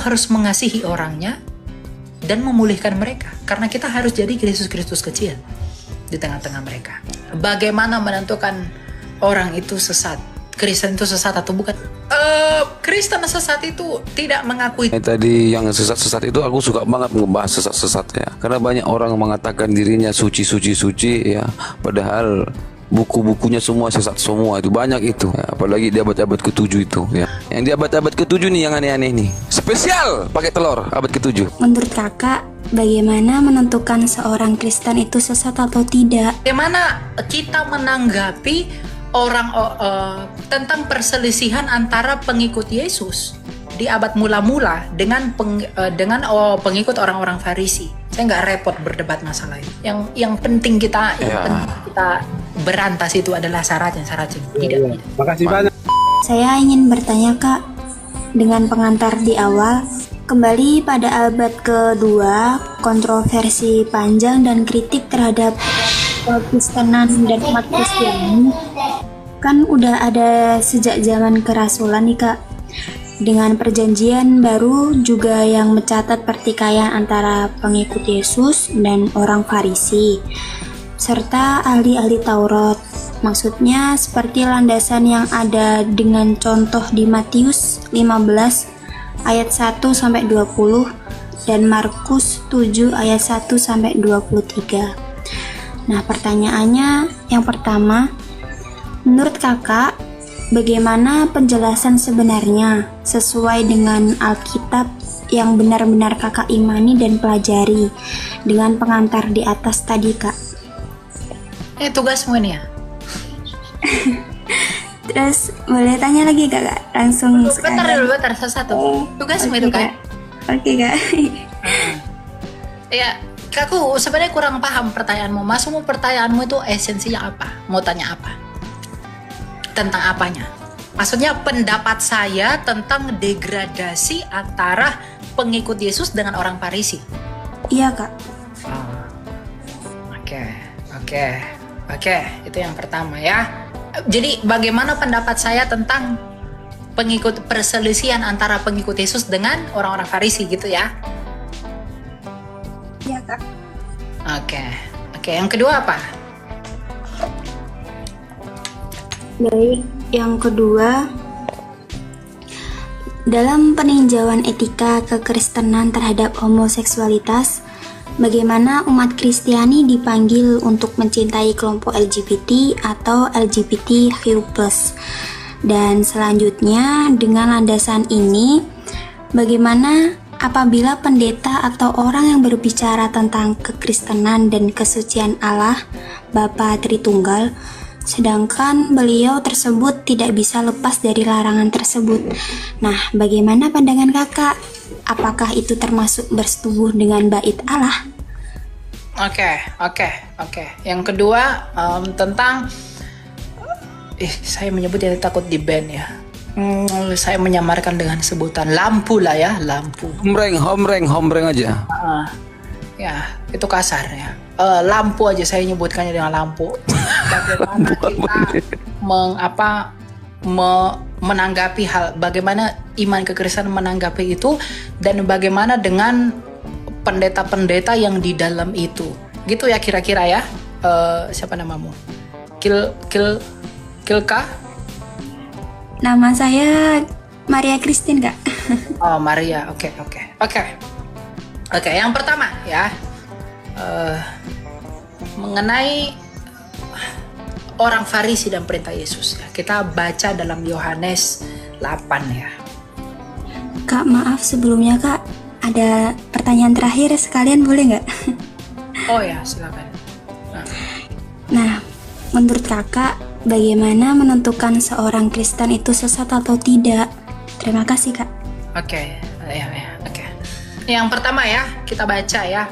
harus mengasihi orangnya dan memulihkan mereka. Karena kita harus jadi Kristus kecil di tengah-tengah mereka. Bagaimana menentukan orang itu sesat? Kristen itu sesat atau bukan? Kristen sesat itu tidak mengakui. Tadi yang sesat-sesat itu aku suka banget ngebahas sesat-sesat ya. Karena banyak orang mengatakan dirinya suci ya. Padahal buku-bukunya semua sesat semua, itu banyak itu ya, apalagi di abad ke-7 itu ya. Yang di abad ke-7 nih yang aneh-aneh nih. Spesial pakai telur abad ke-7. Menurut kakak, bagaimana menentukan seorang Kristen itu sesat atau tidak? Bagaimana kita menanggapi orang tentang perselisihan antara pengikut Yesus di abad mula-mula dengan pengikut orang-orang Farisi? Saya nggak repot berdebat masalah itu. Yang penting kita berantas itu adalah syaratnya. Tidak. Makasih banyak. Saya ingin bertanya Kak, dengan pengantar di awal, kembali pada abad kedua, kontroversi panjang dan kritik terhadap Kristenan dan umat Kristiani kan udah ada sejak zaman kerasulan nih Kak. Dengan perjanjian baru juga yang mencatat pertikaian antara pengikut Yesus dan orang Farisi serta ahli-ahli Taurat. Maksudnya seperti landasan yang ada dengan contoh di Matius 15 ayat 1 sampai 20 dan Markus 7 ayat 1 sampai 23. Nah, pertanyaannya yang pertama, menurut Kakak, bagaimana penjelasan sebenarnya sesuai dengan Alkitab yang benar-benar Kakak imani dan pelajari dengan pengantar di atas tadi Kak? Tugasmu ini ya. Terus boleh tanya lagi Kak? Langsung Bentar satu. Tugasmu itu kan? Oke Kak. Ya, aku sebenarnya kurang paham pertanyaanmu. Maksudmu pertanyaanmu itu esensinya apa? Mau tanya apa? Tentang apanya? Maksudnya pendapat saya tentang degradasi antara pengikut Yesus dengan orang Farisi. Iya Kak. Oke, itu yang pertama ya. Jadi bagaimana pendapat saya tentang perselisihan antara pengikut Yesus dengan orang-orang Farisi gitu ya? Iya Kak. Oke, yang kedua apa? Baik, yang kedua, dalam peninjauan etika kekristenan terhadap homoseksualitas, bagaimana umat Kristiani dipanggil untuk mencintai kelompok LGBT atau LGBTQ+. Dan selanjutnya, dengan landasan ini, bagaimana apabila pendeta atau orang yang berbicara tentang kekristenan dan kesucian Allah, Bapa Tritunggal, sedangkan beliau tersebut tidak bisa lepas dari larangan tersebut. Nah, bagaimana pandangan Kakak? Apakah itu termasuk bersetubuh dengan bait Allah? Oke. Yang kedua tentang saya menyebutnya takut di band ya. Saya menyamarkan dengan sebutan lampu lah ya, lampu. Homreng aja. Ya, itu kasar ya. Lampu aja saya nyebutkannya dengan lampu. Bagaimana kita menanggapi bagaimana iman kekristenan menanggapi itu dan bagaimana dengan pendeta-pendeta yang di dalam itu. Gitu ya kira-kira ya. Siapa namamu? Kilka? Nama saya Maria Christine Kak. Oh, Maria. Oke. Yang pertama ya. Mengenai orang Farisi dan perintah Yesus ya. Kita baca dalam Yohanes 8 ya. Kak, maaf sebelumnya Kak, ada pertanyaan terakhir sekalian boleh nggak? Oh ya, silakan. Nah, menurut Kakak, bagaimana menentukan seorang Kristen itu sesat atau tidak? Terima kasih Kak. Oke. Yang pertama ya, kita baca ya.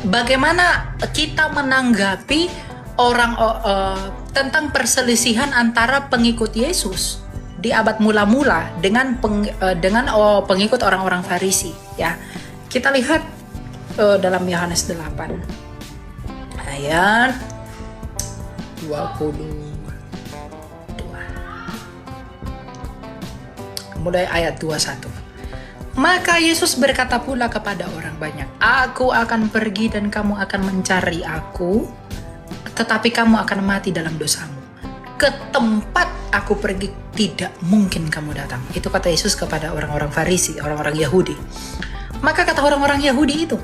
Bagaimana kita menanggapi tentang perselisihan antara pengikut Yesus di abad mula-mula dengan pengikut orang-orang Farisi ya. Kita lihat dalam Yohanes 8 ayat 22. Mulai ayat 21. Maka Yesus berkata pula kepada orang banyak, "Aku akan pergi dan kamu akan mencari aku, tetapi kamu akan mati dalam dosamu. Ke tempat aku pergi tidak mungkin kamu datang." Itu kata Yesus kepada orang-orang Farisi, orang-orang Yahudi. Maka kata orang-orang Yahudi itu,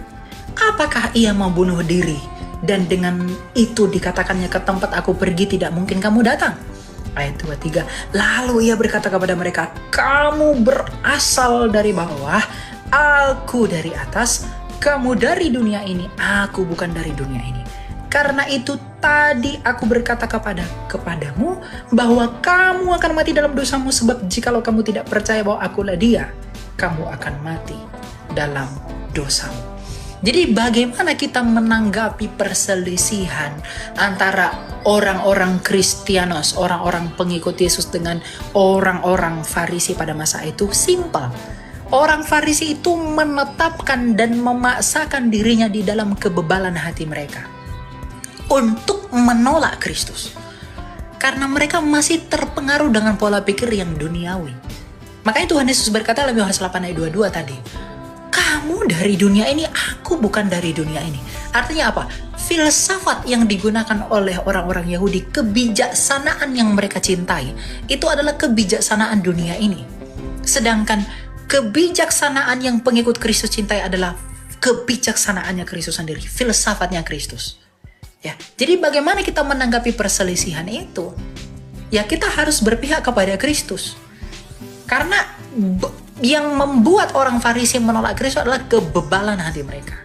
"Apakah ia mau bunuh diri? Dan dengan itu dikatakannya, ke tempat aku pergi tidak mungkin kamu datang." Ayat 23, lalu ia berkata kepada mereka, "Kamu berasal dari bawah, aku dari atas. Kamu dari dunia ini, aku bukan dari dunia ini. Karena itu tadi aku berkata kepadamu bahwa kamu akan mati dalam dosamu, sebab jikalau kamu tidak percaya bahwa akulah Dia, kamu akan mati dalam dosamu." Jadi bagaimana kita menanggapi perselisihan antara orang-orang Kristianos, orang-orang pengikut Yesus dengan orang-orang Farisi pada masa itu? Simpel. Orang Farisi itu menetapkan dan memaksakan dirinya di dalam kebebalan hati mereka untuk menolak Kristus. Karena mereka masih terpengaruh dengan pola pikir yang duniawi. Makanya Tuhan Yesus berkata dalam Yohanes 8 ayat 22 tadi, "Kamu dari dunia ini, aku bukan dari dunia ini." Artinya apa? Filsafat yang digunakan oleh orang-orang Yahudi, kebijaksanaan yang mereka cintai, itu adalah kebijaksanaan dunia ini. Sedangkan kebijaksanaan yang pengikut Kristus cintai adalah kebijaksanaannya Kristus sendiri, filsafatnya Kristus. Ya, jadi bagaimana kita menanggapi perselisihan itu? Ya, kita harus berpihak kepada Kristus. Karena yang membuat orang Farisi menolak Kristus adalah kebebalan hati mereka.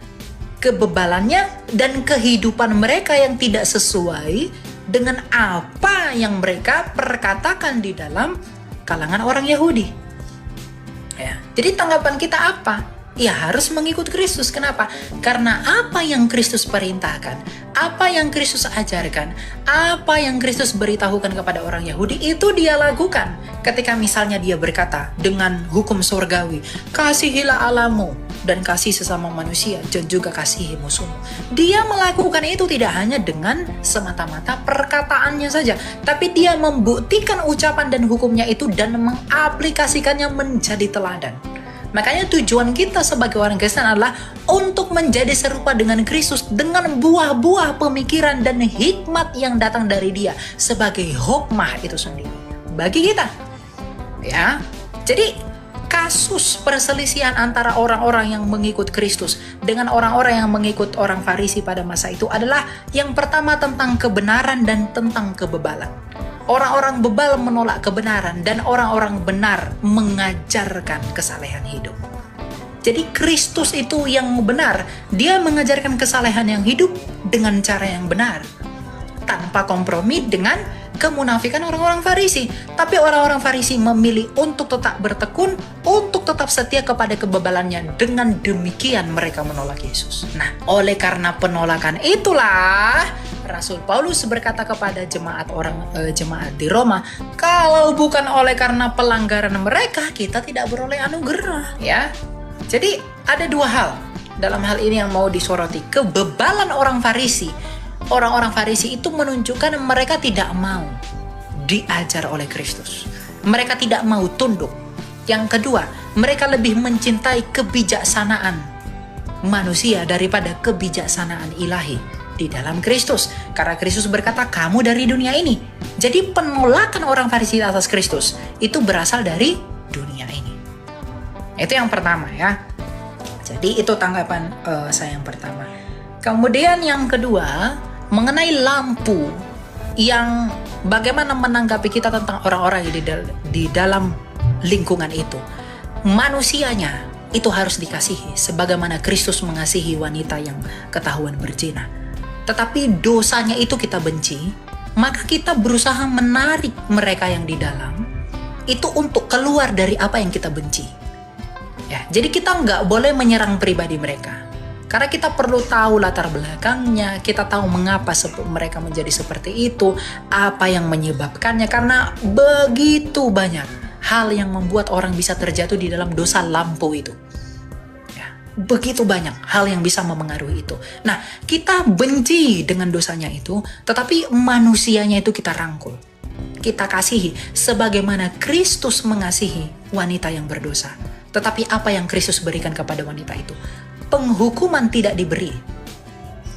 Kebebalannya dan kehidupan mereka yang tidak sesuai dengan apa yang mereka perkatakan di dalam kalangan orang Yahudi. Ya, jadi tanggapan kita apa? Ya, harus mengikut Kristus. Kenapa? Karena apa yang Kristus perintahkan, apa yang Kristus ajarkan, apa yang Kristus beritahukan kepada orang Yahudi, itu dia lakukan. Ketika misalnya dia berkata dengan hukum surgawi, "Kasihilah Allahmu dan kasih sesama manusia dan juga kasihi musuhmu." Dia melakukan itu tidak hanya dengan semata-mata perkataannya saja, tapi dia membuktikan ucapan dan hukumnya itu dan mengaplikasikannya menjadi teladan. Makanya tujuan kita sebagai orang Kristen adalah untuk menjadi serupa dengan Kristus dengan buah-buah pemikiran dan hikmat yang datang dari Dia sebagai hikmah itu sendiri bagi kita. Ya. Jadi kasus perselisihan antara orang-orang yang mengikut Kristus dengan orang-orang yang mengikut orang Farisi pada masa itu adalah yang pertama tentang kebenaran dan tentang kebebalan. Orang-orang bebal menolak kebenaran dan orang-orang benar mengajarkan kesalehan hidup. Jadi Kristus itu yang benar, Dia mengajarkan kesalehan yang hidup dengan cara yang benar, tanpa kompromi dengan kemunafikan orang-orang Farisi. Tapi orang-orang Farisi memilih untuk tetap bertekun, untuk tetap setia kepada kebebalannya. Dengan demikian mereka menolak Yesus. Nah, oleh karena penolakan itulah Rasul Paulus berkata kepada jemaat di Roma, "Kalau bukan oleh karena pelanggaran mereka, kita tidak beroleh anugerah." Ya. Jadi ada dua hal dalam hal ini yang mau disoroti. Kebebalan orang Farisi. Orang-orang Farisi itu menunjukkan mereka tidak mau diajar oleh Kristus. Mereka tidak mau tunduk. Yang kedua, mereka lebih mencintai kebijaksanaan manusia daripada kebijaksanaan ilahi di dalam Kristus. Karena Kristus berkata, "Kamu dari dunia ini." Jadi penolakan orang Farisi atas Kristus itu berasal dari dunia ini. Itu yang pertama ya. Jadi itu tanggapan saya yang pertama. Kemudian yang kedua, mengenai lampu, yang bagaimana menanggapi kita tentang orang-orang di dalam lingkungan itu. Manusianya itu harus dikasihi sebagaimana Kristus mengasihi wanita yang ketahuan berzina. Tetapi dosanya itu kita benci, maka kita berusaha menarik mereka yang di dalam itu untuk keluar dari apa yang kita benci. Ya, jadi kita nggak boleh menyerang pribadi mereka. Karena kita perlu tahu latar belakangnya, kita tahu mengapa mereka menjadi seperti itu, apa yang menyebabkannya, karena begitu banyak hal yang membuat orang bisa terjatuh di dalam dosa lampu itu. Ya, begitu banyak hal yang bisa memengaruhi itu. Nah, kita benci dengan dosanya itu, tetapi manusianya itu kita rangkul. Kita kasihi sebagaimana Kristus mengasihi wanita yang berdosa. Tetapi apa yang Kristus berikan kepada wanita itu? Penghukuman tidak diberi,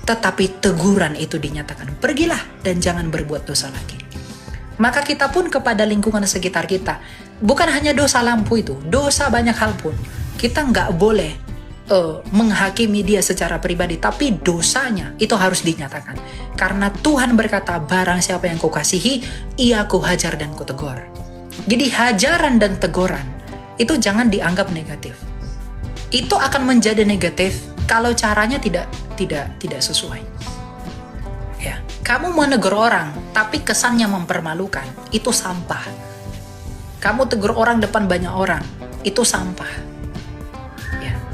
tetapi teguran itu dinyatakan. Pergilah dan jangan berbuat dosa lagi. Maka kita pun kepada lingkungan sekitar kita, bukan hanya dosa lampu itu, dosa banyak hal pun. Kita nggak boleh menghakimi dia secara pribadi, tapi dosanya itu harus dinyatakan. Karena Tuhan berkata, barang siapa yang kukasihi, ia kuhajar dan kutegur. Jadi hajaran dan teguran itu jangan dianggap negatif. Itu akan menjadi negatif kalau caranya tidak sesuai. Ya, kamu mau negur orang, tapi kesannya mempermalukan, itu sampah. Kamu tegur orang depan banyak orang, itu sampah.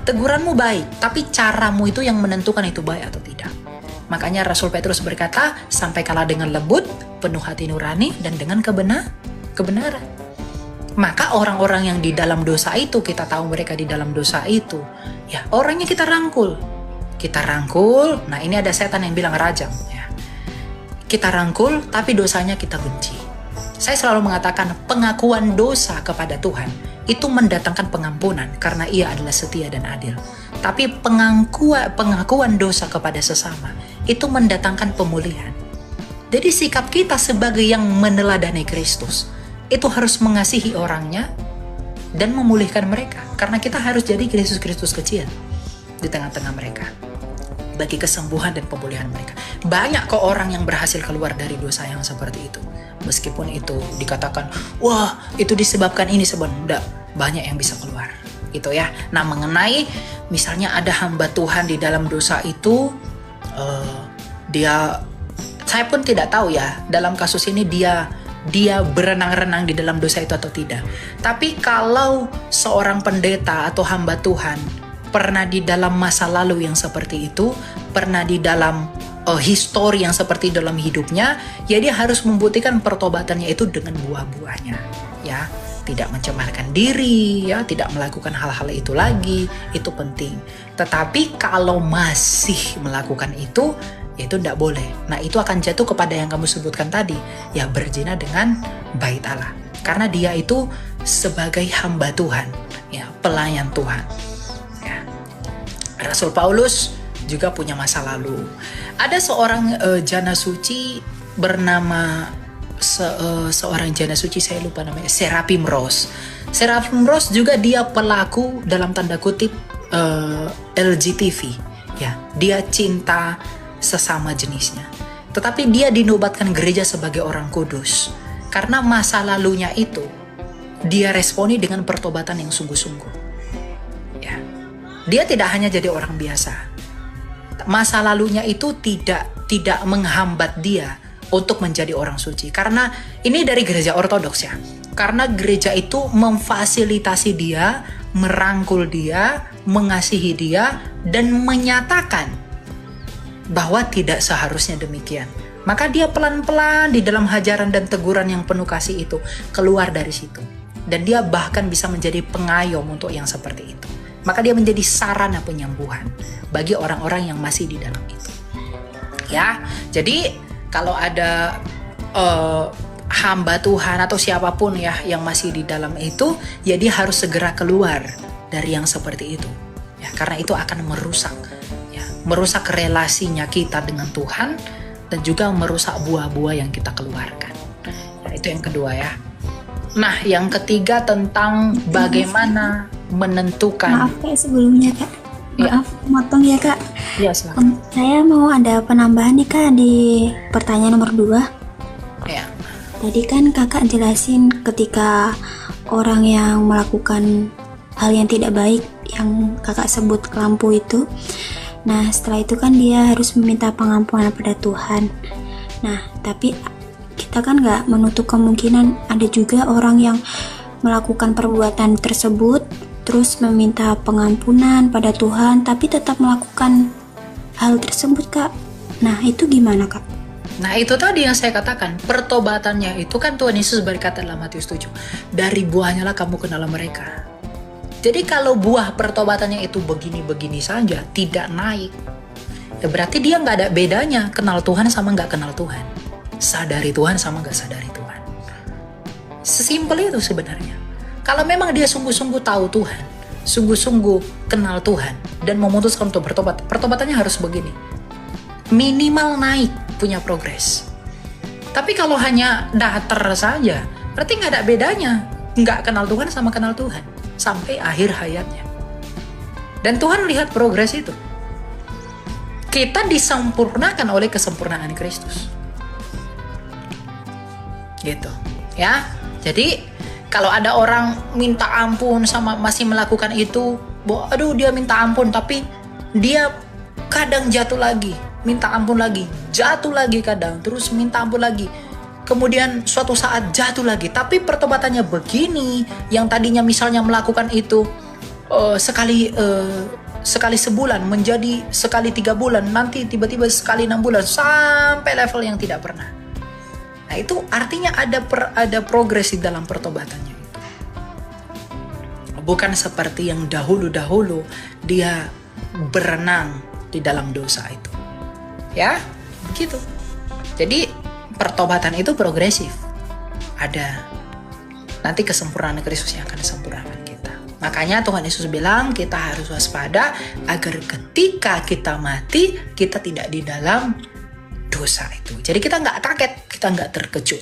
Teguranmu baik, tapi caramu itu yang menentukan itu baik atau tidak. Makanya Rasul Petrus berkata, sampaikanlah dengan lembut, penuh hati nurani, dan dengan kebenaran. Maka orang-orang yang di dalam dosa itu, kita tahu mereka di dalam dosa itu, ya orangnya kita rangkul. Nah ini ada setan yang bilang rajam. Ya. Kita rangkul, tapi dosanya kita benci. Saya selalu mengatakan pengakuan dosa kepada Tuhan itu mendatangkan pengampunan karena ia adalah setia dan adil. Tapi pengakuan dosa kepada sesama itu mendatangkan pemulihan. Jadi sikap kita sebagai yang meneladani Kristus itu harus mengasihi orangnya dan memulihkan mereka. Karena kita harus jadi Kristus kecil di tengah-tengah mereka, bagi kesembuhan dan pemulihan mereka. Banyak kok orang yang berhasil keluar dari dosa yang seperti itu. Meskipun itu dikatakan, wah itu disebabkan ini sebenarnya, banyak yang bisa keluar. Gitu ya. Nah mengenai misalnya ada hamba Tuhan di dalam dosa itu, saya pun tidak tahu ya dalam kasus ini dia berenang-renang di dalam dosa itu atau tidak. Tapi kalau seorang pendeta atau hamba Tuhan pernah di dalam masa lalu yang seperti itu, pernah di dalam histori yang seperti dalam hidupnya, ya dia harus membuktikan pertobatannya itu dengan buah-buahnya, ya, tidak mencemarkan diri, ya, tidak melakukan hal-hal itu lagi, itu penting. Tetapi kalau masih melakukan itu, ya itu tidak boleh. Nah itu akan jatuh kepada yang kamu sebutkan tadi, ya berzina dengan bait Allah, karena dia itu sebagai hamba Tuhan, ya pelayan Tuhan. Ya. Rasul Paulus juga punya masa lalu. Ada seorang jana suci bernama seorang jana suci, saya lupa namanya, Seraphim Rose. Seraphim Rose juga dia pelaku dalam tanda kutip LGTV, ya dia cinta sesama jenisnya. Tetapi dia dinobatkan gereja sebagai orang kudus karena masa lalunya itu dia responi dengan pertobatan yang sungguh-sungguh. Ya, dia tidak hanya jadi orang biasa. Masa lalunya itu tidak menghambat dia untuk menjadi orang suci. Karena ini dari gereja ortodoks ya. Karena gereja itu memfasilitasi dia, merangkul dia, mengasihi dia, dan menyatakan bahwa tidak seharusnya demikian. Maka dia pelan-pelan di dalam hajaran dan teguran yang penuh kasih itu keluar dari situ. Dan dia bahkan bisa menjadi pengayom untuk yang seperti itu. Maka dia menjadi sarana penyembuhan bagi orang-orang yang masih di dalam itu. Ya, jadi kalau ada hamba Tuhan atau siapapun ya yang masih di dalam itu, ya dia harus segera keluar dari yang seperti itu. Ya, karena itu akan merusak relasinya kita dengan Tuhan dan juga merusak buah-buah yang kita keluarkan. Ya, itu yang kedua ya. Nah, yang ketiga tentang bagaimana menentukan. Maaf Kak sebelumnya Kak. Maaf motong ya Kak. Iya, silakan. Saya mau ada penambahan nih Kak di pertanyaan nomor 2. Ya. Tadi kan Kakak jelasin ketika orang yang melakukan hal yang tidak baik yang Kakak sebut lampu itu. Nah, setelah itu kan dia harus meminta pengampunan pada Tuhan. Nah, tapi kita kan nggak menutup kemungkinan ada juga orang yang melakukan perbuatan tersebut terus meminta pengampunan pada Tuhan tapi tetap melakukan hal tersebut Kak. Nah itu gimana Kak? Nah itu tadi yang saya katakan, pertobatannya itu kan Tuhan Yesus berkata dalam Matius 7, dari buahnya lah kamu kenal mereka. Jadi kalau buah pertobatannya itu begini-begini saja, tidak naik, ya berarti dia nggak ada bedanya kenal Tuhan sama nggak kenal Tuhan, sadari Tuhan sama nggak sadari Tuhan. Sesimpel itu sebenarnya. Kalau memang dia sungguh-sungguh tahu Tuhan, sungguh-sungguh kenal Tuhan dan memutuskan untuk bertobat, pertobatannya harus begini. Minimal naik, punya progres. Tapi kalau hanya datar saja, berarti nggak ada bedanya. Nggak kenal Tuhan sama kenal Tuhan. Sampai akhir hayatnya. Dan Tuhan lihat progres itu. Kita disempurnakan oleh kesempurnaan Kristus. Gitu. Ya. Jadi, kalau ada orang minta ampun sama masih melakukan itu, aduh dia minta ampun, tapi dia kadang jatuh lagi. Minta ampun lagi, jatuh lagi kadang, terus minta ampun lagi. Kemudian suatu saat jatuh lagi, tapi pertobatannya begini, yang tadinya misalnya melakukan itu sekali sebulan menjadi sekali 3 bulan, nanti tiba-tiba sekali 6 bulan sampai level yang tidak pernah. Nah itu artinya ada progres di dalam pertobatannya. Bukan seperti yang dahulu-dahulu dia berenang di dalam dosa itu. Ya, begitu. Jadi pertobatan itu progresif. Ada nanti kesempurnaan Kristus yang akan disempurnakan kita. Makanya Tuhan Yesus bilang kita harus waspada agar ketika kita mati kita tidak di dalam dosa itu. Jadi kita nggak kaget, kita nggak terkejut.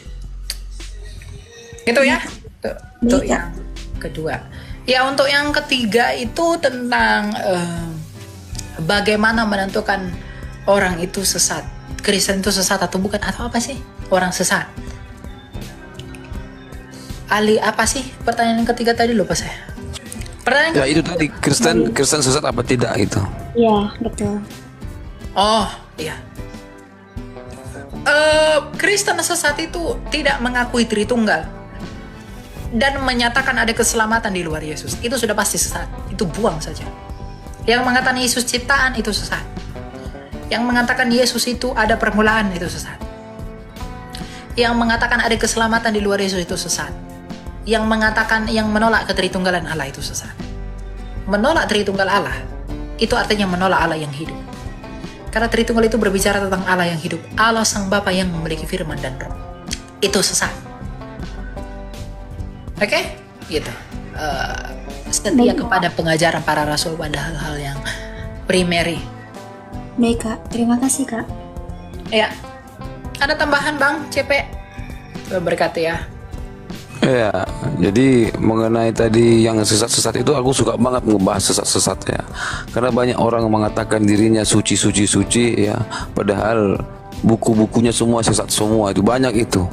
Gitu ya. Untuk yang kedua. Ya untuk yang ketiga itu tentang bagaimana menentukan orang itu sesat, Kristen itu sesat atau bukan, atau apa sih orang sesat? Apa sih pertanyaan yang ketiga tadi, lupa saya. Pertanyaan itu tadi Kristen sesat apa tidak itu? Iya, betul. Oh, iya. Kristen sesat itu tidak mengakui Tritunggal dan menyatakan ada keselamatan di luar Yesus. Itu sudah pasti sesat. Itu buang saja. Yang mengatakan Yesus ciptaan itu sesat. Yang mengatakan Yesus itu ada permulaan itu sesat. Yang mengatakan ada keselamatan di luar Yesus itu sesat. Yang mengatakan, yang menolak ketritunggalan Allah itu sesat. Menolak Tritunggal Allah itu artinya menolak Allah yang hidup. Karena Tritunggal itu berbicara tentang Allah yang hidup, Allah Sang Bapa yang memiliki firman dan roh. Itu sesat. Oke? Gitu. Setia kepada pengajaran para rasul pada hal-hal yang primary. Baik Kak, terima kasih Kak. Ya, ada tambahan Bang CP? Berkati ya. Ya, jadi mengenai tadi yang sesat-sesat itu aku suka banget ngebahas sesat-sesat ya. Karena banyak orang mengatakan dirinya suci ya, padahal buku-bukunya semua sesat semua, itu banyak itu.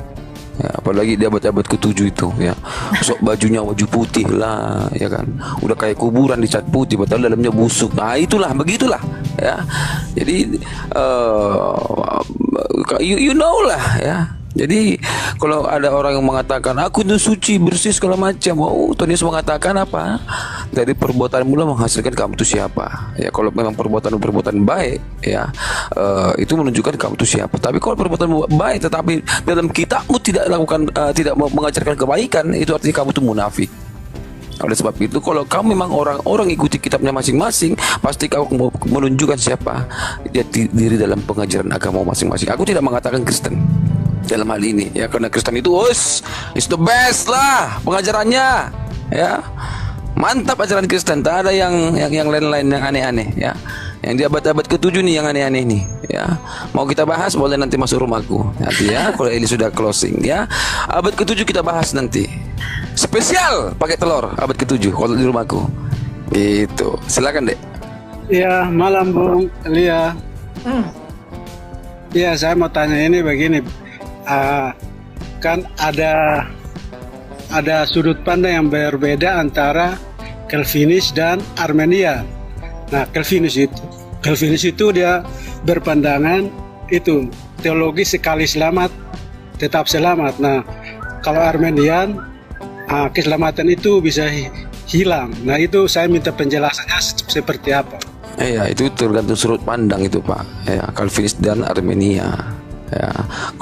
Ya, apalagi di abad-abad ke-7 itu ya. Sok bajunya baju putih lah ya kan. Udah kayak kuburan dicat putih padahal dalamnya busuk. Nah, begitulah ya. Jadi you know lah ya. Jadi kalau ada orang yang mengatakan aku itu suci, bersih segala macam, Tuhan Yesus mengatakan apa? Dari perbuatanmu lah menghasilkan kamu itu siapa. Ya kalau memang perbuatan baik, ya itu menunjukkan kamu itu siapa. Tapi kalau perbuatan baik tetapi dalam kitabmu tidak tidak mengajarkan kebaikan, itu artinya kamu itu munafik. Oleh sebab itu, kalau kamu memang orang ikuti kitabnya masing-masing, pasti kamu menunjukkan siapa diri dalam pengajaran agama masing-masing. Aku tidak mengatakan Kristen dalam hal ini ya, karena Kristen itu is the best lah pengajarannya ya, mantap ajaran Kristen, tak ada yang lain-lain yang aneh-aneh ya. Yang di abad-abad ke-7 nih yang aneh-aneh nih ya. Mau kita bahas boleh nanti masuk rumahku nanti ya, kalau ini sudah closing ya. Abad ke-7 kita bahas nanti. Spesial pakai telur abad ke-7 kalau di rumahku. Gitu. Silakan, Dek. Iya, malam Bung Lia. Iya, saya mau tanya ini begini. Kan ada sudut pandang yang berbeda antara Calvinis dan Armenian. Nah, Calvinis itu dia berpandangan itu teologi sekali selamat tetap selamat. Nah, kalau Armenian keselamatan itu bisa hilang. Nah, itu saya minta penjelasannya seperti apa. Iya, itu tergantung sudut pandang itu, Pak. Ya, Calvinis dan Armenia. Ya,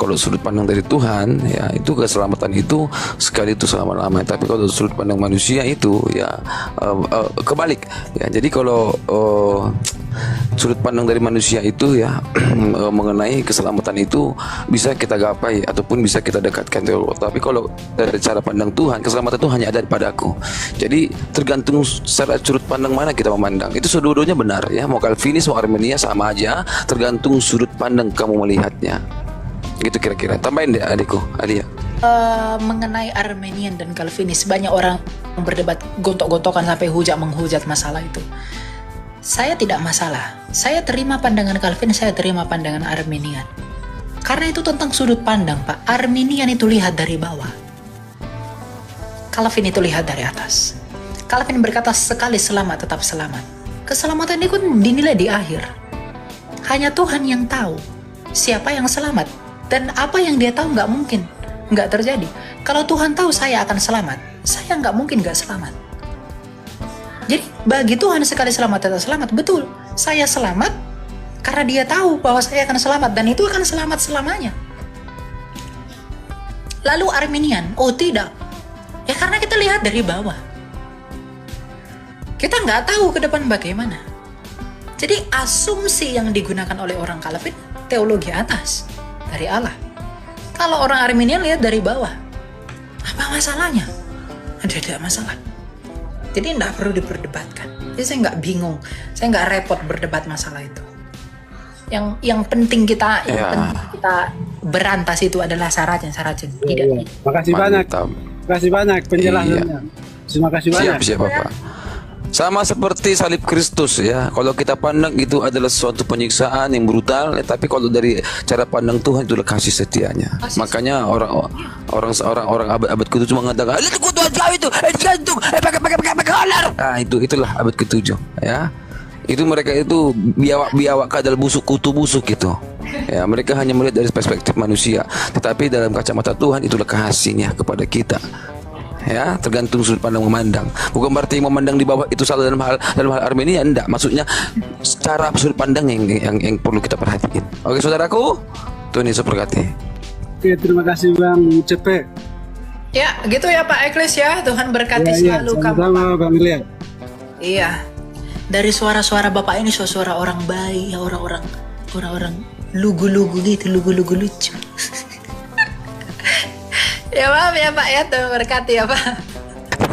kalau sudut pandang dari Tuhan, ya itu keselamatan itu sekali itu selama-lamanya. Tapi kalau sudut pandang manusia itu ya kebalik. Ya, jadi kalau sudut pandang dari manusia itu ya mengenai keselamatan itu bisa kita gapai ataupun bisa kita dekatkan ke Allah. Tapi kalau dari cara pandang Tuhan, keselamatan itu hanya ada padaku. Jadi tergantung secara sudut pandang mana kita memandang. Itu kedua-duanya benar ya. Mau Calvinis mau Armenia sama aja, tergantung sudut pandang kamu melihatnya. Gitu kira-kira. Tambahin deh adikku, Alia. Mengenai Armenian dan Calvinis, banyak orang yang berdebat gontok-gontokan sampai menghujat masalah itu. Saya tidak masalah. Saya terima pandangan Calvin, saya terima pandangan Armenian. Karena itu tentang sudut pandang, Pak. Armenian itu lihat dari bawah. Calvin itu lihat dari atas. Calvin berkata sekali selamat tetap selamat. Keselamatan itu dinilai di akhir. Hanya Tuhan yang tahu siapa yang selamat. Dan apa yang dia tahu nggak mungkin nggak terjadi. Kalau Tuhan tahu saya akan selamat, saya nggak mungkin nggak selamat. Jadi bagi Tuhan sekali selamat tetap selamat. Betul, saya selamat karena dia tahu bahwa saya akan selamat dan itu akan selamat selamanya. Lalu Armenian, oh tidak. Ya karena kita lihat dari bawah. Kita nggak tahu ke depan bagaimana. Jadi asumsi yang digunakan oleh orang Calvin, teologi atas dari Allah. Kalau orang Armenian lihat dari bawah, apa masalahnya? Ada masalah. Jadi tidak perlu diperdebatkan. Jadi saya nggak bingung, saya nggak repot berdebat masalah itu. Yang penting kita berantas itu adalah syaratnya. Tidak. Makasih banyak. Makasih banyak penjelasannya. Terima kasih banyak. Siap Bapak. Sama seperti salib Kristus ya. Kalau kita pandang itu adalah suatu penyiksaan yang brutal, tapi kalau dari cara pandang Tuhan itu adalah kasih setianya. Makanya orang abad ke-7 mengatakan, "Itu Tuhan kau itu, gantung, pakai kolor." Ah, itulah abad ke-7 ya. Itu mereka itu biawak kadal busuk, kutu busuk gitu. Ya, mereka hanya melihat dari perspektif manusia, tetapi dalam kacamata Tuhan itulah kasihnya kepada kita. Ya, tergantung sudut pandang memandang. Bukan berarti memandang di bawah itu salah dalam hal Armenia, enggak. Maksudnya cara sudut pandang yang perlu kita perhatiin. Oke, saudaraku, Tuhan Yesus berkati. Oke, terima kasih Bang Cepe. Ya, gitu ya Pak Eklis ya. Tuhan berkati selalu kamu. Sama-sama Bang Ilya. Iya. Dari suara-suara Bapak ini suara orang baik, ya orang-orang lugu-lugu gitu, lugu-lugu lucu. Ya maaf ya Pak ya, Tuhan berkati ya Pak.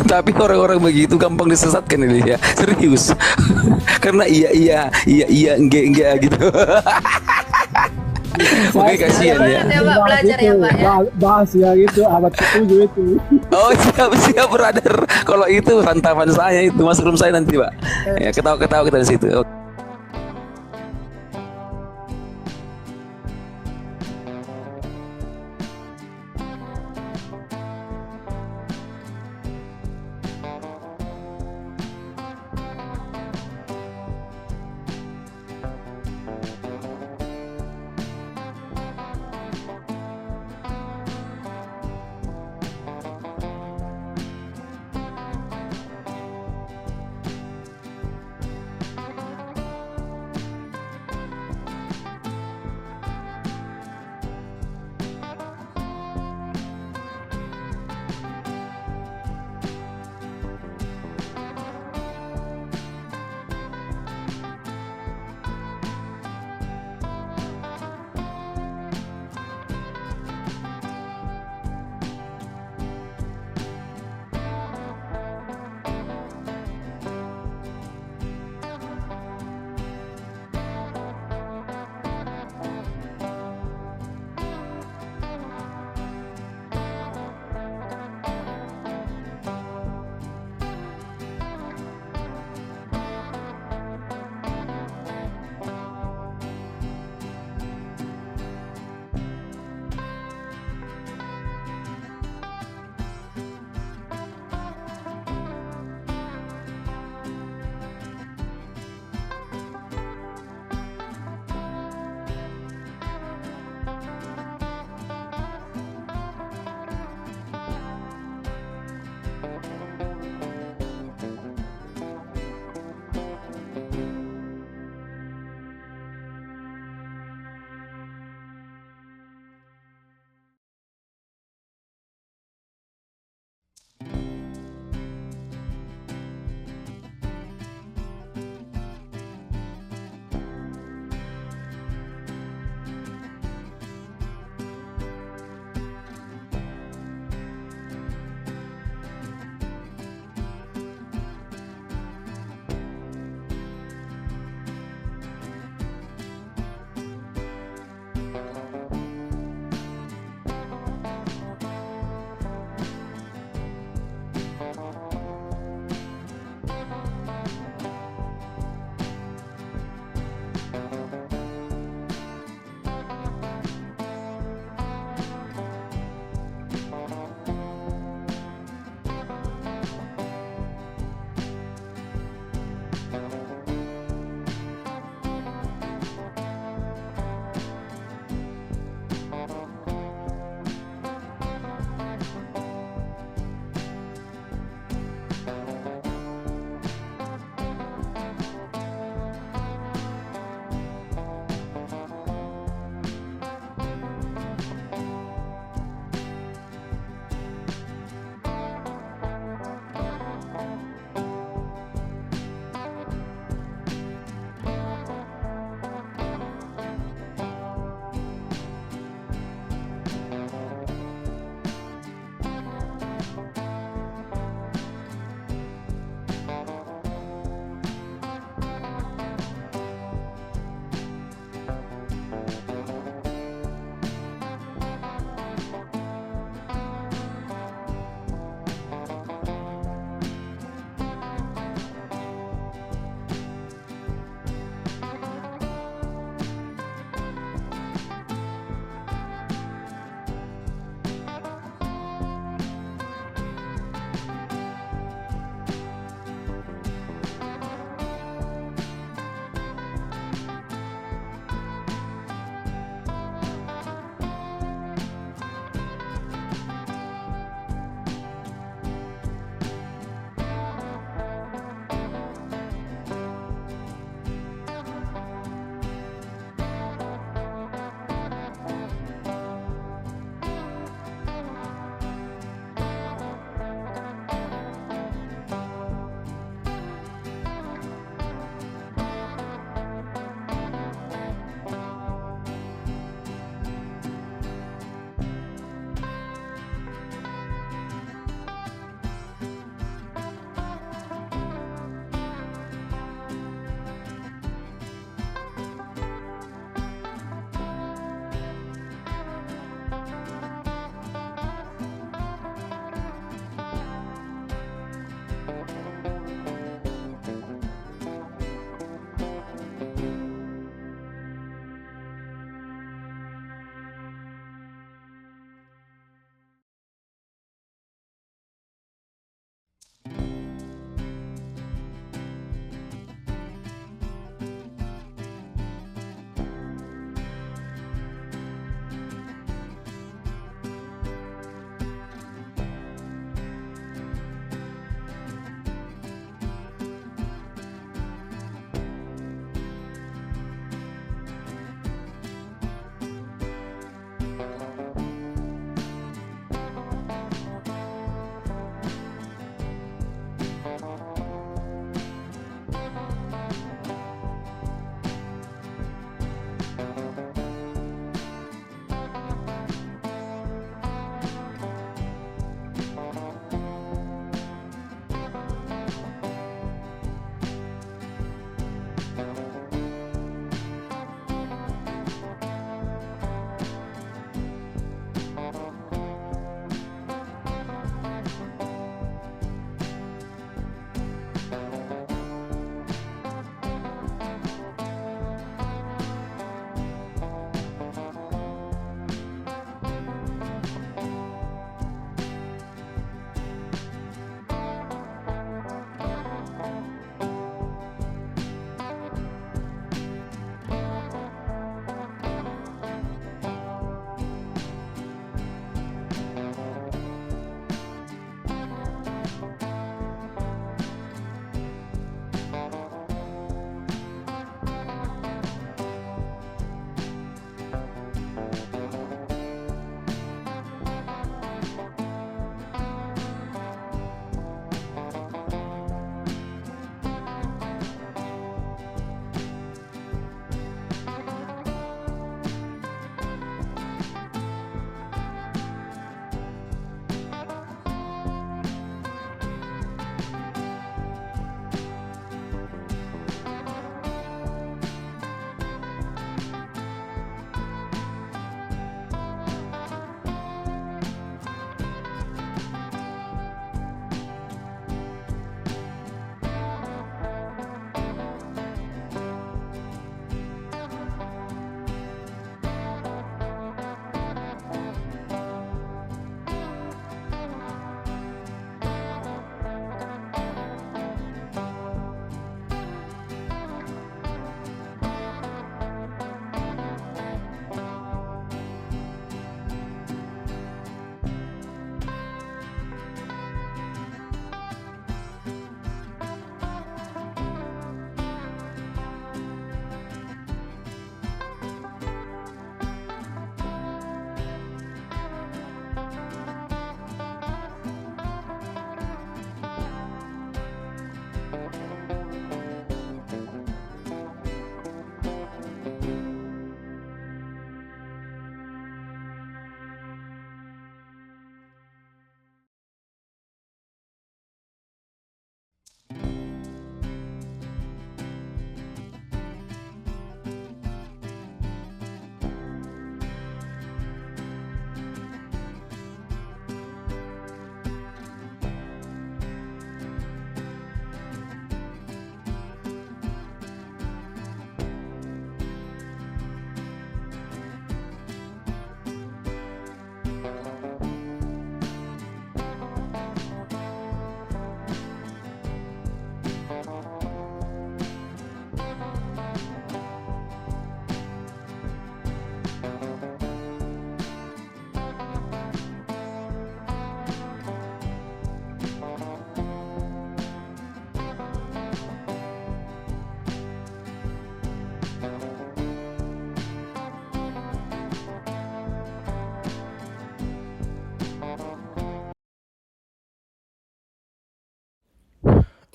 Tapi orang-orang begitu gampang disesatkan ini ya, serius. Karena iya enggak gitu. Oke, kasihan ya. Ya Pak, belajar ya Pak ya. Bahas ya itu abad ke-7 itu. Oh siap brother. Kalau itu santapan saya itu masuk room saya nanti Pak. Ya ketawa-ketawa kita di situ.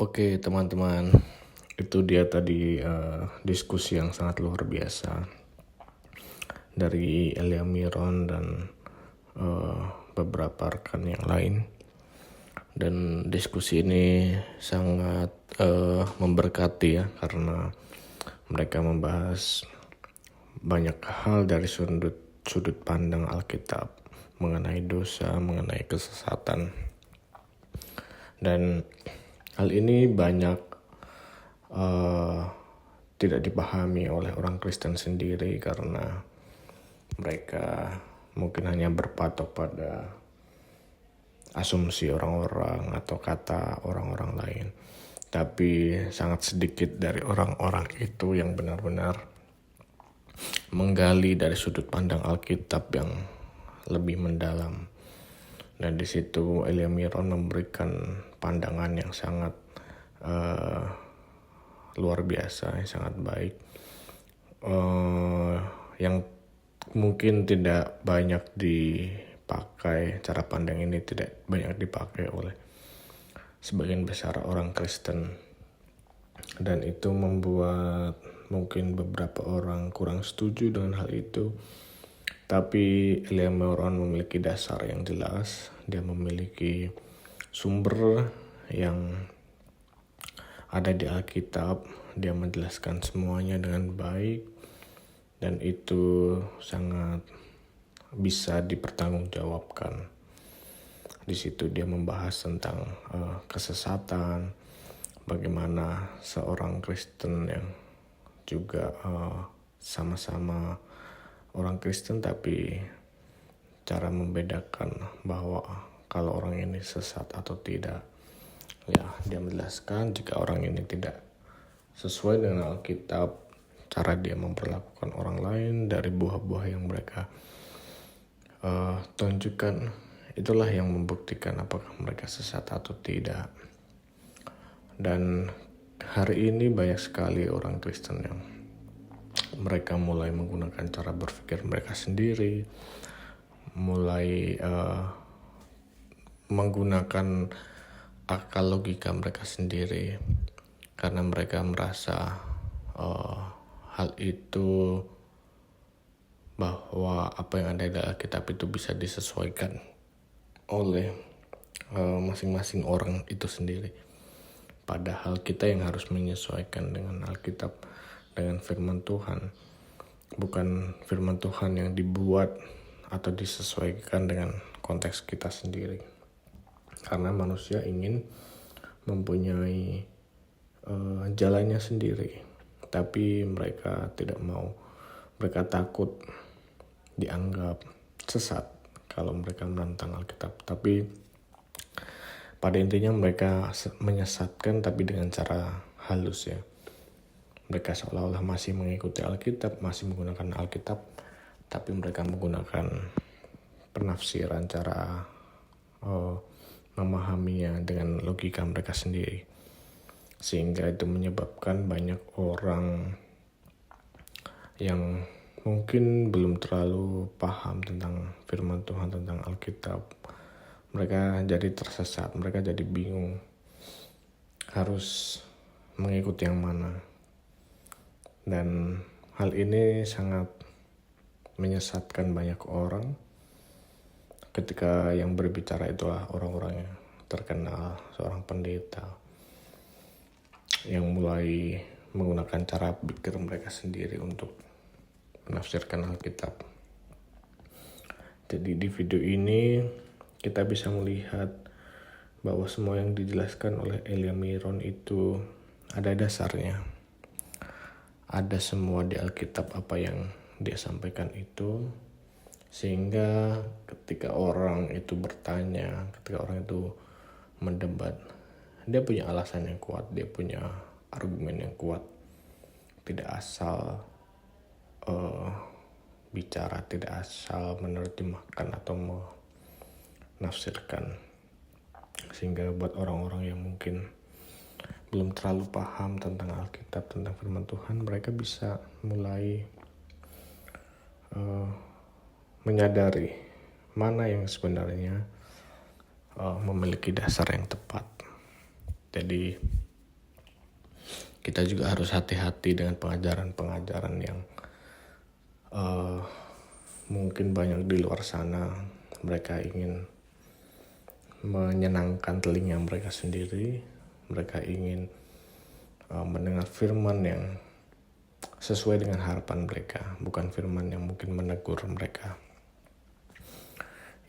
Oke teman-teman, itu dia tadi diskusi yang sangat luar biasa dari Elia Miron dan beberapa rekan yang lain. Dan diskusi ini sangat memberkati ya, karena mereka membahas banyak hal dari sudut pandang Alkitab mengenai dosa, mengenai kesesatan. Dan hal ini banyak tidak dipahami oleh orang Kristen sendiri karena mereka mungkin hanya berpatok pada asumsi orang-orang atau kata orang-orang lain. Tapi sangat sedikit dari orang-orang itu yang benar-benar menggali dari sudut pandang Alkitab yang lebih mendalam. Dan di situ Elia Miron memberikan pandangan yang sangat luar biasa, yang sangat baik, yang mungkin tidak banyak dipakai. Cara pandang ini tidak banyak dipakai oleh sebagian besar orang Kristen, dan itu membuat mungkin beberapa orang kurang setuju dengan hal itu. Tapi Elia Miron memiliki dasar yang jelas, dia memiliki sumber yang ada di Alkitab, dia menjelaskan semuanya dengan baik, dan itu sangat bisa dipertanggungjawabkan. Di situ dia membahas tentang kesesatan, bagaimana seorang Kristen yang juga sama-sama orang Kristen, tapi cara membedakan bahwa kalau orang ini sesat atau tidak. Ya, dia menjelaskan jika orang ini tidak sesuai dengan Alkitab, cara dia memperlakukan orang lain dari buah-buah yang mereka tunjukkan, itulah yang membuktikan apakah mereka sesat atau tidak. Dan hari ini banyak sekali orang Kristen yang mereka mulai menggunakan cara berpikir mereka sendiri, mulai menggunakan akal logika mereka sendiri, karena mereka merasa hal itu, bahwa apa yang ada di Alkitab itu bisa disesuaikan oleh masing-masing orang itu sendiri. Padahal kita yang harus menyesuaikan dengan Alkitab, dengan firman Tuhan, bukan firman Tuhan yang dibuat atau disesuaikan dengan konteks kita sendiri. Karena manusia ingin mempunyai jalannya sendiri, tapi mereka tidak mau, mereka takut dianggap sesat kalau mereka menentang Alkitab. Tapi pada intinya mereka menyesatkan, tapi dengan cara halus ya. Mereka seolah-olah masih mengikuti Alkitab, masih menggunakan Alkitab, tapi mereka menggunakan penafsiran, cara memahaminya dengan logika mereka sendiri. Sehingga itu menyebabkan banyak orang yang mungkin belum terlalu paham tentang firman Tuhan, tentang Alkitab. Mereka jadi tersesat, mereka jadi bingung harus mengikuti yang mana. Dan hal ini sangat menyesatkan banyak orang ketika yang berbicara itulah orang-orang yang terkenal, seorang pendeta yang mulai menggunakan cara pikir mereka sendiri untuk menafsirkan Alkitab. Jadi di video ini kita bisa melihat bahwa semua yang dijelaskan oleh Elia Miron itu ada dasarnya. Ada semua di Alkitab apa yang dia sampaikan itu, sehingga ketika orang itu bertanya, ketika orang itu mendebat, dia punya alasan yang kuat, dia punya argumen yang kuat, tidak asal bicara, tidak asal menerjemahkan atau menafsirkan. Sehingga buat orang-orang yang mungkin belum terlalu paham tentang Alkitab, tentang firman Tuhan, mereka bisa mulai menyadari mana yang sebenarnya memiliki dasar yang tepat. Jadi kita juga harus hati-hati dengan pengajaran-pengajaran yang mungkin banyak di luar sana. Mereka ingin menyenangkan telinga mereka sendiri. Mereka ingin mendengar firman yang sesuai dengan harapan mereka, bukan firman yang mungkin menegur mereka.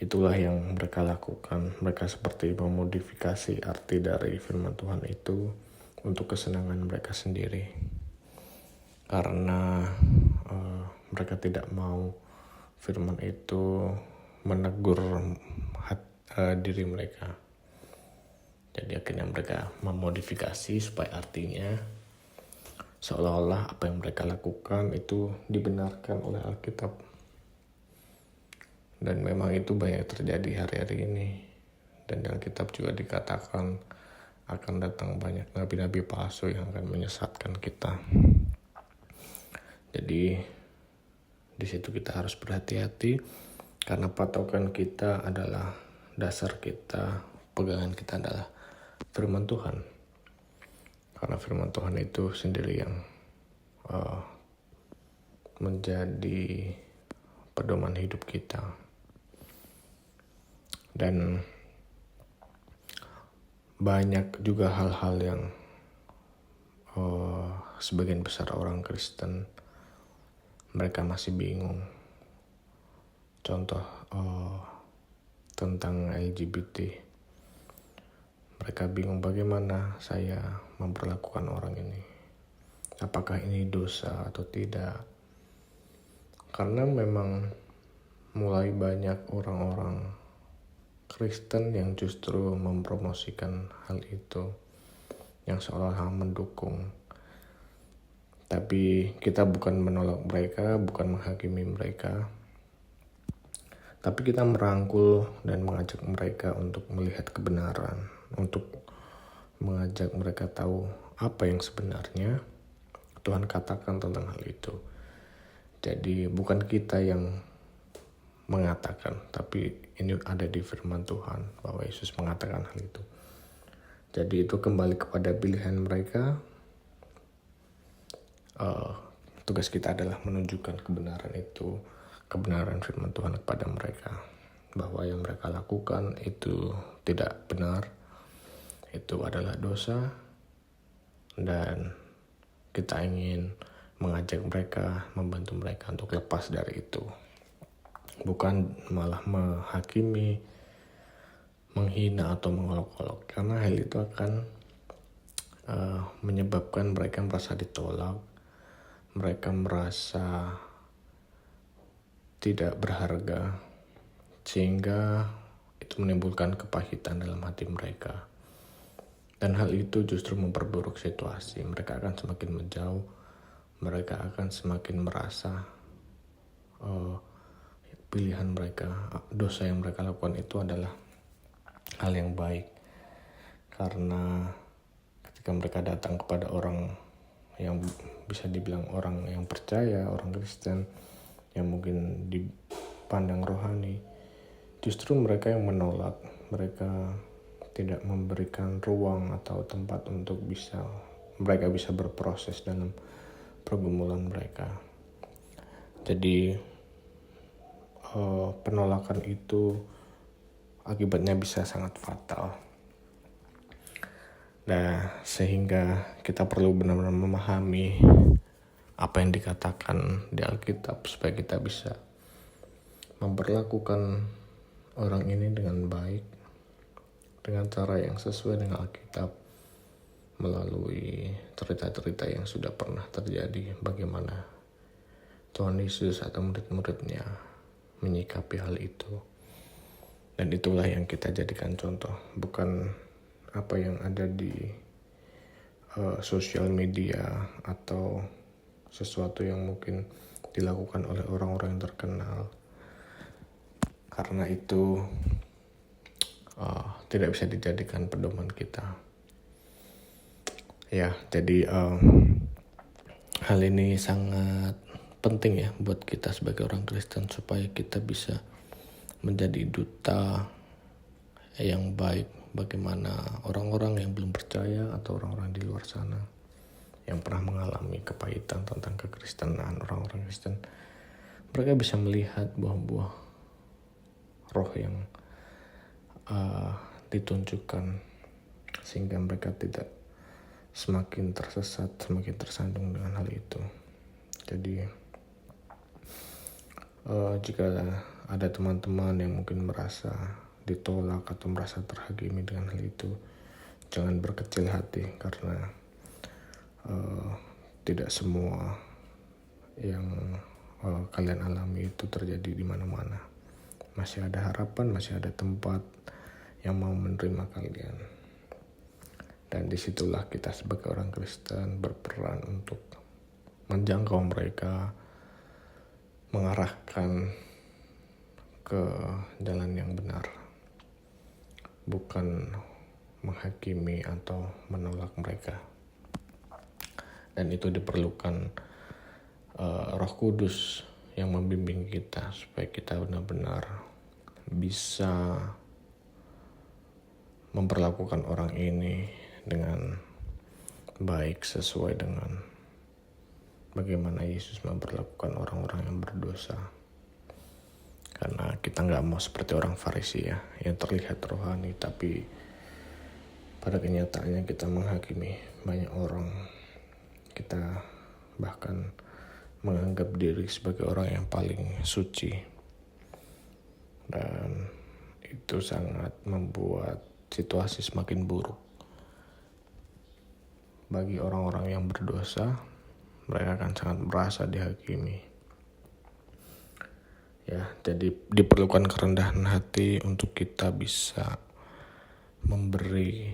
Itulah yang mereka lakukan. Mereka seperti memodifikasi arti dari firman Tuhan itu untuk kesenangan mereka sendiri. Karena mereka tidak mau firman itu menegur diri mereka. Jadi akhirnya mereka memodifikasi supaya artinya seolah-olah apa yang mereka lakukan itu dibenarkan oleh Alkitab. Dan memang itu banyak terjadi hari-hari ini. Dan di Alkitab juga dikatakan akan datang banyak nabi-nabi palsu yang akan menyesatkan kita. Jadi di situ kita harus berhati-hati karena patokan kita adalah dasar kita, pegangan kita adalah firman Tuhan. Karena firman Tuhan itu sendiri yang menjadi pedoman hidup kita. Dan banyak juga hal-hal yang sebagian besar orang Kristen mereka masih bingung. Contoh tentang LGBT. Mereka bingung bagaimana saya memperlakukan orang ini. Apakah ini dosa atau tidak? Karena memang mulai banyak orang-orang Kristen yang justru mempromosikan hal itu, yang seolah-olah mendukung. Tapi kita bukan menolak mereka, bukan menghakimi mereka. Tapi kita merangkul dan mengajak mereka untuk melihat kebenaran, untuk mengajak mereka tahu apa yang sebenarnya Tuhan katakan tentang hal itu. Jadi bukan kita yang mengatakan, tapi ini ada di firman Tuhan bahwa Yesus mengatakan hal itu. Jadi itu kembali kepada pilihan mereka. Tugas kita adalah menunjukkan kebenaran itu, kebenaran firman Tuhan kepada mereka, bahwa yang mereka lakukan itu tidak benar, itu adalah dosa, dan kita ingin mengajak mereka, membantu mereka untuk lepas dari itu, bukan malah menghakimi, menghina atau mengolok-olok, karena hal itu akan menyebabkan mereka merasa ditolak, mereka merasa tidak berharga, sehingga itu menimbulkan kepahitan dalam hati mereka. Dan hal itu justru memperburuk situasi. Mereka akan semakin menjauh, mereka akan semakin merasa pilihan mereka, dosa yang mereka lakukan itu adalah hal yang baik. Karena ketika mereka datang kepada orang yang bisa dibilang orang yang percaya, orang Kristen, yang mungkin dipandang rohani, justru mereka yang menolak, mereka tidak memberikan ruang atau tempat untuk mereka bisa berproses dalam pergumulan mereka. Jadi penolakan itu akibatnya bisa sangat fatal. Nah, sehingga kita perlu benar-benar memahami apa yang dikatakan di Alkitab supaya kita bisa memperlakukan orang ini dengan baik, dengan cara yang sesuai dengan Alkitab, melalui cerita-cerita yang sudah pernah terjadi, bagaimana Tuhan Yesus atau murid-muridnya menyikapi hal itu. Dan itulah yang kita jadikan contoh, bukan apa yang ada di sosial media atau sesuatu yang mungkin dilakukan oleh orang-orang yang terkenal. Karena itu tidak bisa dijadikan pedoman kita. Ya, jadi hal ini sangat penting ya buat kita sebagai orang Kristen, supaya kita bisa menjadi duta yang baik bagaimana orang-orang yang belum percaya atau orang-orang di luar sana yang pernah mengalami kepahitan tentang kekristenan, orang-orang Kristen, mereka bisa melihat buah-buah roh yang ditunjukkan, sehingga mereka tidak semakin tersesat, semakin tersandung dengan hal itu. Jadi jika ada teman-teman yang mungkin merasa ditolak atau merasa terhakimi dengan hal itu, jangan berkecil hati, karena tidak semua yang kalian alami itu terjadi di mana-mana. Masih ada harapan, masih ada tempat yang mau menerima kalian. Dan disitulah kita sebagai orang Kristen berperan untuk menjangkau mereka, mengarahkan ke jalan yang benar, bukan menghakimi atau menolak mereka. Dan itu diperlukan Roh Kudus yang membimbing kita supaya kita benar-benar bisa memperlakukan orang ini dengan baik, sesuai dengan bagaimana Yesus memperlakukan orang-orang yang berdosa. Karena kita nggak mau seperti orang Farisi ya, yang terlihat rohani tapi pada kenyataannya kita menghakimi banyak orang. Kita bahkan menganggap diri sebagai orang yang paling suci, dan itu sangat membuat situasi semakin buruk bagi orang-orang yang berdosa. Mereka akan sangat merasa dihakimi. Ya, jadi diperlukan kerendahan hati untuk kita bisa memberi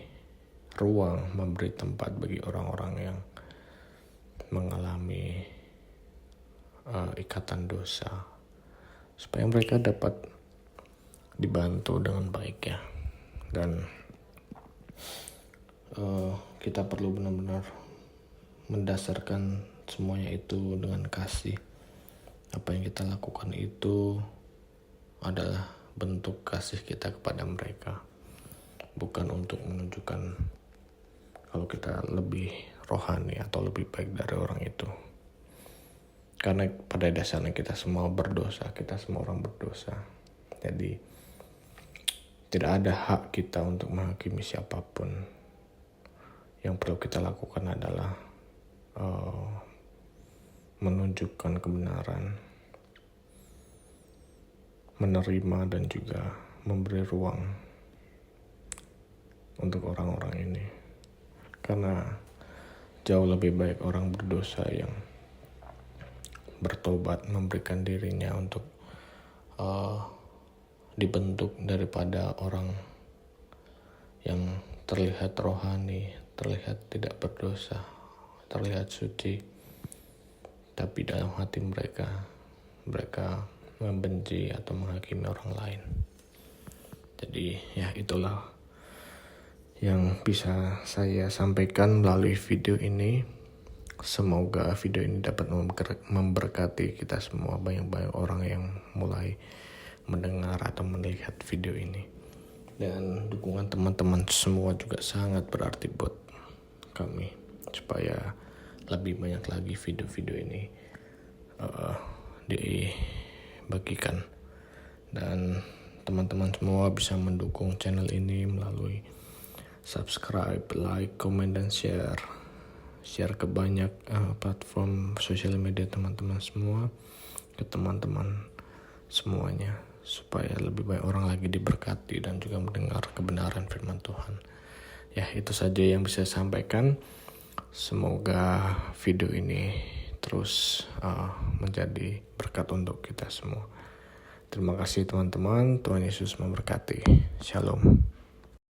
ruang, memberi tempat bagi orang-orang yang mengalami ikatan dosa, supaya mereka dapat dibantu dengan baik ya. Dan kita perlu benar-benar mendasarkan semuanya itu dengan kasih. Apa yang kita lakukan itu adalah bentuk kasih kita kepada mereka, bukan untuk menunjukkan kalau kita lebih rohani atau lebih baik dari orang itu. Karena pada dasarnya kita semua berdosa, kita semua orang berdosa. Jadi tidak ada hak kita untuk menghakimi siapapun. Yang perlu kita lakukan adalah menunjukkan kebenaran, menerima dan juga memberi ruang untuk orang-orang ini. Karena jauh lebih baik orang berdosa yang bertobat, memberikan dirinya untuk dibentuk, daripada orang yang terlihat rohani, terlihat tidak berdosa, terlihat suci, tapi dalam hati mereka membenci atau menghakimi orang lain. Jadi ya, itulah yang bisa saya sampaikan melalui video ini. Semoga video ini dapat memberkati kita semua, banyak-banyak orang yang mulai mendengar atau melihat video ini. Dan dukungan teman-teman semua juga sangat berarti buat kami, supaya lebih banyak lagi video-video ini dibagikan. Dan teman-teman semua bisa mendukung channel ini melalui subscribe, like, komen, dan share ke banyak platform sosial media teman-teman semua, ke teman-teman semuanya, supaya lebih banyak orang lagi diberkati dan juga mendengar kebenaran firman Tuhan. Ya, itu saja yang bisa saya sampaikan. Semoga video ini terus menjadi berkat untuk kita semua. Terima kasih teman-teman. Tuhan Yesus memberkati. Shalom.